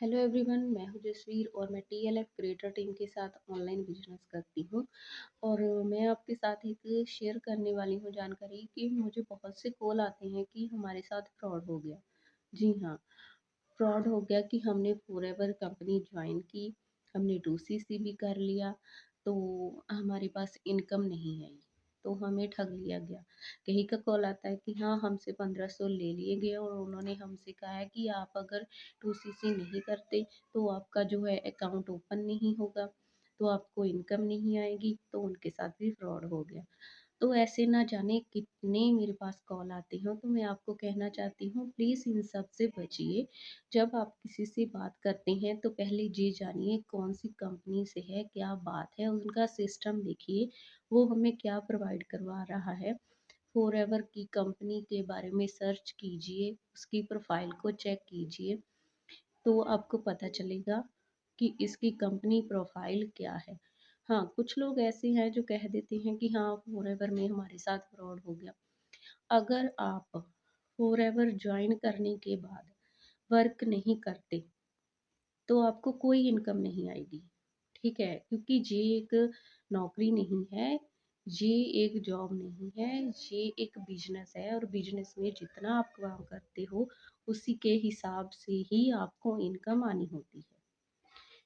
Hello everyone, मैं हूँ जसवीर और मैं टीएलएफ क्रिएटर टीम के साथ ऑनलाइन बिजनेस करती हूँ। और मैं आपके साथ एक शेयर करने वाली हूँ जानकारी कि मुझे बहुत से कॉल आते हैं कि हमारे साथ फ्रॉड हो गया। जी हाँ, फ्रॉड हो गया कि हमने फॉरएवर कंपनी ज्वाइन की, हमने 2सीसी भी कर लिया, तो हमारे पास इनकम नहीं आई, तो हमें ठग लिया गया। कहीं का कॉल आता है कि हाँ, हमसे 1500 ले लिए गए और उन्होंने हमसे कहा है कि आप अगर 2सीसी नहीं करते तो आपका जो है अकाउंट ओपन नहीं होगा, तो आपको इनकम नहीं आएगी। तो उनके साथ भी फ्रॉड हो गया। तो ऐसे ना जाने कितने मेरे पास कॉल आते हैं, तो मैं आपको कहना चाहती हूँ प्लीज़ इन सब से बचिए। जब आप किसी से बात करते हैं तो पहले ये जानिए कौन सी कंपनी से है, क्या बात है, उनका सिस्टम देखिए, वो हमें क्या प्रोवाइड करवा रहा है। फॉरएवर की कंपनी के बारे में सर्च कीजिए, उसकी प्रोफाइल को चेक कीजिए, तो आपको पता चलेगा कि इसकी कंपनी प्रोफाइल क्या है। हाँ, कुछ लोग ऐसे हैं जो कह देते हैं कि हाँ, फॉरएवर में हमारे साथ फ्रॉड हो गया। अगर आप फॉरएवर ज्वाइन करने के बाद वर्क नहीं करते तो आपको कोई इनकम नहीं आएगी। ठीक है? क्योंकि ये एक नौकरी नहीं है, ये एक जॉब नहीं है, ये एक बिज़नेस है और बिज़नेस में जितना आप काम करते हो, उसी के हिसाब से ही आपको इनकम आनी होती है।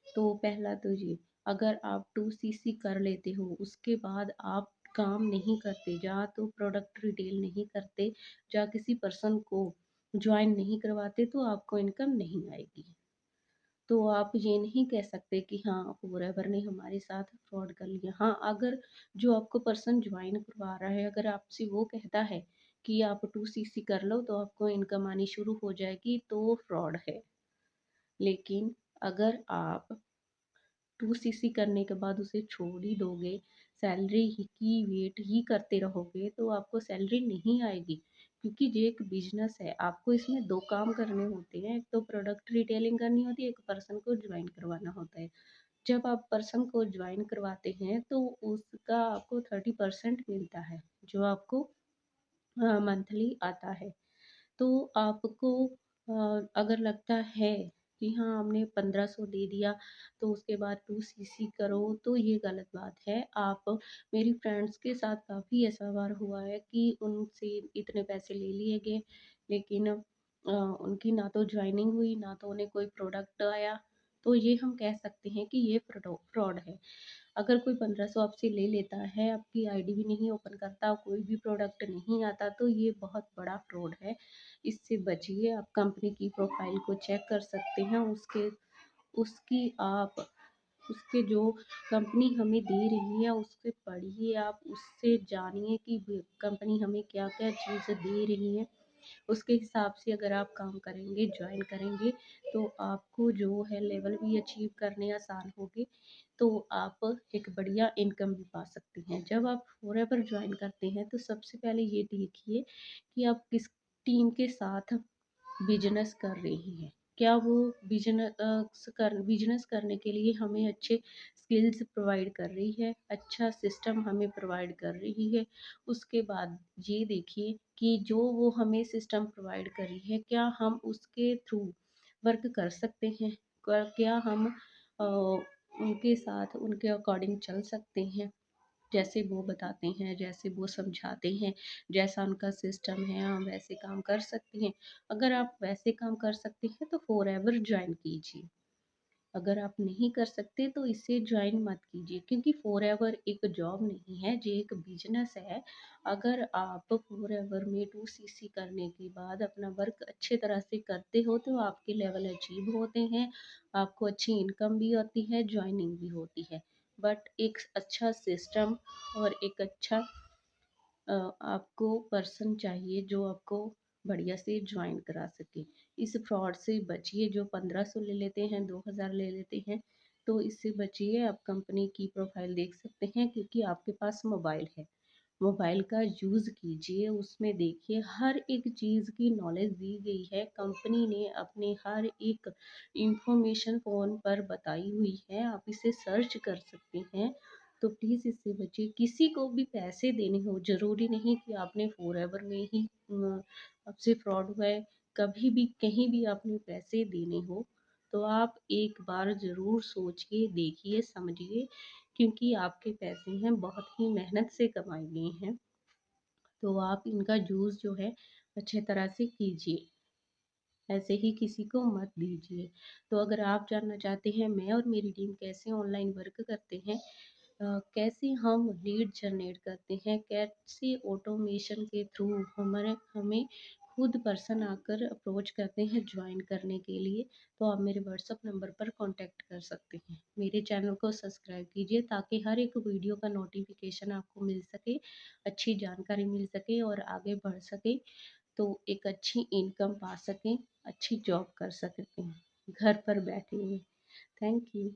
तो पहला तो ये, अगर आप 2सीसी कर लेते हो, उसके बाद आप काम नहीं करते, जहाँ तो प्रोडक्ट रिटेल नहीं करते, जहाँ किसी पर्सन को जॉइन नहीं करवाते, तो आपको इनकम नहीं आएगी। तो आप ये नहीं कह सकते कि हाँ, फॉरएवर ने हमारे साथ फ्रॉड कर लिया। हाँ, अगर जो आपको पर्सन ज्वाइन करवा रहा है, अगर आपसे वो कहता है कि आप 2सीसी कर लो तो आपको इनकम आनी शुरू हो जाएगी, तो फ्रॉड है। लेकिन अगर आप 2सीसी करने के बाद उसे छोड़ ही दोगे, सैलरी ही की वेट ही करते रहोगे, तो आपको सैलरी नहीं आएगी। क्योंकि ये एक बिजनेस है, आपको इसमें 2 काम करने होते हैं, एक तो प्रोडक्ट रिटेलिंग करनी होती है, एक पर्सन को ज्वाइन करवाना होता है। जब आप पर्सन को ज्वाइन करवाते हैं तो उसका आपको 30% मिलता है, जो आपको मंथली आता है। तो आपको अगर लगता है कि हाँ, हमने 1500 दे दिया तो उसके बाद 2सीसी करो, तो ये गलत बात है। आप, मेरी फ्रेंड्स के साथ काफ़ी ऐसा बार हुआ है कि उनसे इतने पैसे ले लिए गए, लेकिन उनकी ना तो ज्वाइनिंग हुई, ना तो उन्हें कोई प्रोडक्ट आया। तो ये हम कह सकते हैं कि ये फ्रॉड है। अगर कोई 1500 आपसे ले लेता है, आपकी आईडी भी नहीं ओपन करता, कोई भी प्रोडक्ट नहीं आता, तो ये बहुत बड़ा फ्रॉड है। इससे बचिए। आप कंपनी की प्रोफाइल को चेक कर सकते हैं, उसकी आप उसके जो कंपनी हमें दे रही है उससे पढ़िए, आप उससे जानिए कि कंपनी हमें क्या क्या चीज़ दे रही है। उसके हिसाब से अगर आप काम करेंगे, ज्वाइन करेंगे, तो आपको जो है लेवल भी अचीव करने आसान होंगे, तो आप एक बढ़िया इनकम भी पा सकती हैं। जब आप फॉरएवर ज्वाइन करते हैं तो सबसे पहले ये देखिए कि आप किस टीम के साथ बिजनेस कर रही हैं। क्या वो बिजनेस करने के लिए हमें अच्छे स्किल्स प्रोवाइड कर रही है, अच्छा सिस्टम हमें प्रोवाइड कर रही है। उसके बाद ये देखिए कि जो वो हमें सिस्टम प्रोवाइड कर रही है, क्या हम उसके थ्रू वर्क कर सकते हैं, क्या हम उनके साथ उनके अकॉर्डिंग चल सकते हैं, जैसे वो बताते हैं, जैसे वो समझाते हैं, जैसा उनका सिस्टम है, हम वैसे काम कर सकते हैं। अगर आप वैसे काम कर सकते हैं तो फॉरएवर ज्वाइन कीजिए। अगर आप नहीं कर सकते तो इसे ज्वाइन मत कीजिए, क्योंकि फॉरएवर एक जॉब नहीं है, ये एक बिजनेस है। अगर आप फॉरएवर में 2सीसी करने के बाद अपना वर्क अच्छे तरह से करते हो तो आपके लेवल अचीव होते हैं, आपको अच्छी इनकम भी होती है, ज्वाइनिंग भी होती है। बट एक अच्छा सिस्टम और एक अच्छा आपको पर्सन चाहिए जो आपको बढ़िया से ज्वाइन करा सके। इस फ्रॉड से बचिए, जो 1500 ले लेते हैं, 2000 ले लेते हैं, तो इससे बचिए। आप कंपनी की प्रोफाइल देख सकते हैं, क्योंकि आपके पास मोबाइल है। मोबाइल का यूज़ कीजिए, उसमें देखिए हर एक चीज़ की नॉलेज दी गई है। कंपनी ने अपने हर एक इंफॉर्मेशन फ़ोन पर बताई हुई है, आप इसे सर्च कर सकते हैं। तो प्लीज़ इससे बचिए। किसी को भी पैसे देने हो, ज़रूरी नहीं कि आपने फॉरएवर में ही आपसे फ्रॉड हुआ है, कभी भी कहीं भी आपने पैसे देने हो तो आप एक बार ज़रूर सोचिए, देखिए, समझिए, क्योंकि आपके पैसे हैं, बहुत ही मेहनत से कमाए गए हैं। तो आप इनका यूज़ जो है अच्छे तरह से कीजिए, ऐसे ही किसी को मत दीजिए। तो अगर आप जानना चाहते हैं मैं और मेरी टीम कैसे ऑनलाइन वर्क करते हैं, कैसे हम लीड जनरेट करते हैं, कैसे ऑटोमेशन के थ्रू हमें खुद पर्सन आकर अप्रोच करते हैं ज्वाइन करने के लिए, तो आप मेरे व्हाट्सएप नंबर पर कांटेक्ट कर सकते हैं। मेरे चैनल को सब्सक्राइब कीजिए ताकि हर एक वीडियो का नोटिफिकेशन आपको मिल सके, अच्छी जानकारी मिल सके और आगे बढ़ सके, तो एक अच्छी इनकम पा सकें, अच्छी जॉब कर सकते हैं घर पर बैठे हुए। Thank you.